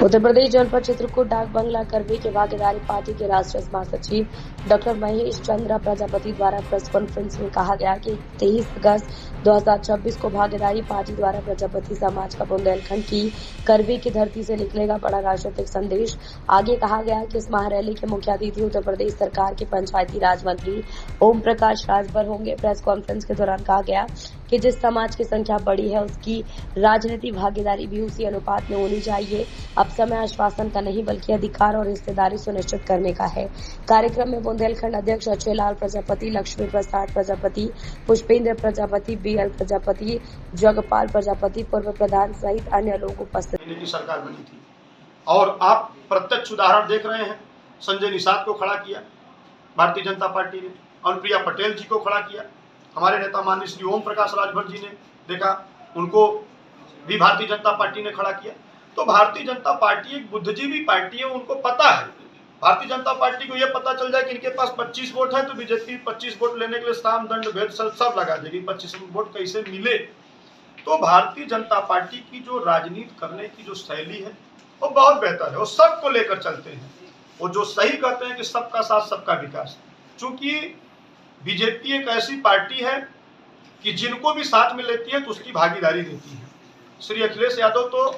उत्तर प्रदेश जनपद चित्रकूट डाक बंगला करवी के भागीदारी पार्टी के राष्ट्रीय महासचिव डॉक्टर महेश चंद्र प्रजापति द्वारा प्रेस कॉन्फ्रेंस में कहा गया कि 23 अगस्त 2026 को भागीदारी पार्टी द्वारा प्रजापति समाज का बुंदेलखंड की करवी की धरती से निकलेगा बड़ा राजनीतिक संदेश। आगे कहा गया कि इस महारैली के मुख्य अतिथि उत्तर प्रदेश सरकार के पंचायती राज मंत्री ओम प्रकाश राजभर होंगे। प्रेस कॉन्फ्रेंस के दौरान कहा गया कि जिस समाज की संख्या बड़ी है उसकी राजनीतिक भागीदारी भी उसी अनुपात में होनी चाहिए। अब समय आश्वासन का नहीं बल्कि अधिकार और हिस्सेदारी सुनिश्चित करने का है। कार्यक्रम में बुंदेलखंड अध्यक्ष अक्षय लाल प्रजापति, लक्ष्मी प्रसाद प्रजापति, पुष्पेंद्र प्रजापति, बीएल प्रजापति, जगपाल प्रजापति, पूर्व प्रधान सहित अन्य लोग उपस्थित की सरकार बनी थी। और आप प्रत्यक्ष उदाहरण देख रहे हैं। संजय निषाद को खड़ा किया भारतीय जनता पार्टी ने, अनुप्रिया पटेल जी को खड़ा किया, हमारे नेता माननीय श्री ओम प्रकाश राजभर जी ने देखा, उनको भी भारतीय जनता पार्टी ने खड़ा किया। तो भारतीय जनता पार्टी एक बुद्धिजीवी पार्टी है, उनको पता है। भारतीय जनता पार्टी को यह पता चल जाए कि इनके पास 25 वोट है तो बीजेपी 25 वोट लेने के लिए साम दंड भेद सब लगा देगी, 25 वोट कैसे मिले। तो भारतीय जनता पार्टी की जो राजनीति करने की जो शैली है वो बहुत बेहतर है। वो सबको लेकर चलते हैं, वो जो सही कहते हैं कि सबका साथ सबका विकास। चूंकि बीजेपी एक ऐसी पार्टी है कि जिनको भी साथ में लेती है तो उसकी भागीदारी देती है। श्री अखिलेश यादव तो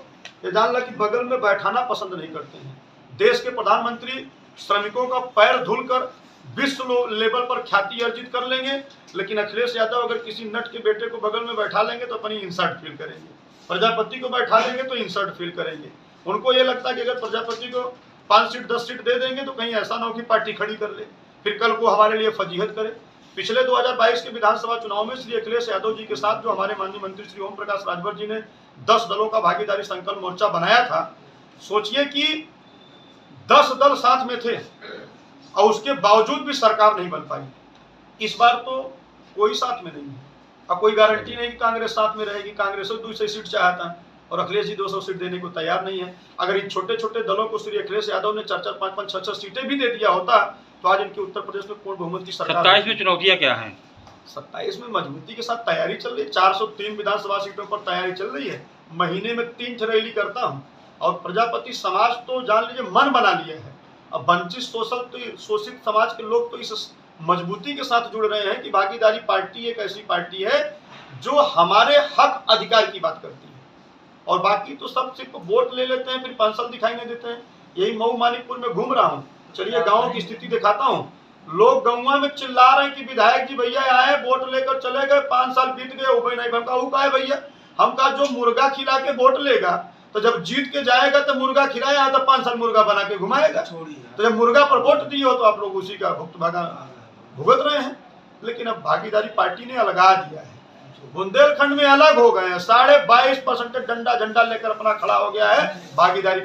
ये जानला कि बगल में बैठाना पसंद नहीं करते हैं। देश के प्रधानमंत्री श्रमिकों का पैर धुलकर विश्व लेवल पर ख्याति अर्जित कर लेंगे, लेकिन अखिलेश यादव अगर किसी नट के बेटे को बगल में बैठा लेंगे तो अपनी इंसल्ट फील करेंगे। प्रजापति को बैठा लेंगे तो इंसल्ट फील करेंगे। उनको ये लगता है कि अगर प्रजापति को 5 सीट 10 सीट दे देंगे तो कहीं ऐसा ना हो कि पार्टी खड़ी कर ले, फिर कल को हमारे लिए फजीहत करे। पिछले 2022 के विधानसभा चुनाव में श्री अखिलेश यादव जी के साथ जो हमारे माननीय मंत्री श्री ओम प्रकाश राजभर जी ने 10 दलों का भागीदारी संकल्प मोर्चा बनाया था। सोचिए कि 10 दल साथ में थे और उसके बावजूद भी सरकार नहीं बन पाई। इस बार तो कोई साथ में नहीं है और कोई गारंटी नहीं कि कांग्रेस साथ में रहेगी। कांग्रेस 200 सीट चाहता है और अखिलेश जी 200 सीट देने को तैयार नहीं है। अगर इन छोटे छोटे दलों को श्री अखिलेश यादव ने 4-4, 5-5, 6-6 सीटें भी दे दिया होता तो आज इनके उत्तर प्रदेश में पूर्ण बहुमत की सरकार। 27 में चुनौतियां क्या हैं? 27 में मजबूती के साथ तैयारी चल रही है। 403 विधानसभा सीटों पर तैयारी चल रही है। महीने में 3 रैली करता हूँ और प्रजापति समाज तो जान लीजिए मन बना लिया है। अब वंचित शोषित समाज के लोग तो इस मजबूती के साथ जुड़ रहे हैं कि भागीदारी पार्टी एक ऐसी पार्टी है जो हमारे हक अधिकार की बात करती है। और बाकी तो सब सिर्फ वोट ले लेते हैं, फिर पेंशन दिखाई नहीं देते हैं। यही मऊ मानिकपुर में घूम रहा हूँ, चलिए गाँव की स्थिति दिखाता हूँ। लोग गाँव में चिल्ला रहे हैं कि विधायक जी भैया आए, वोट लेकर चले गए, 5 साल बीत गए, उभे नहीं। हमका है भैया, हमका जो मुर्गा खिला के वोट लेगा तो जब जीत के जाएगा तो मुर्गा खिलाया तो 5 साल मुर्गा बना के घुमाएगा। तो जब मुर्गा पर वोट दिए हो तो आप लोग उसी का भुगत रहे हैं। लेकिन अब भागीदारी पार्टी ने अलगा दिया है, बुंदेलखंड में अलग हो गए हैं। 22.5% डंडा झंडा लेकर अपना खड़ा हो गया है भागीदारी।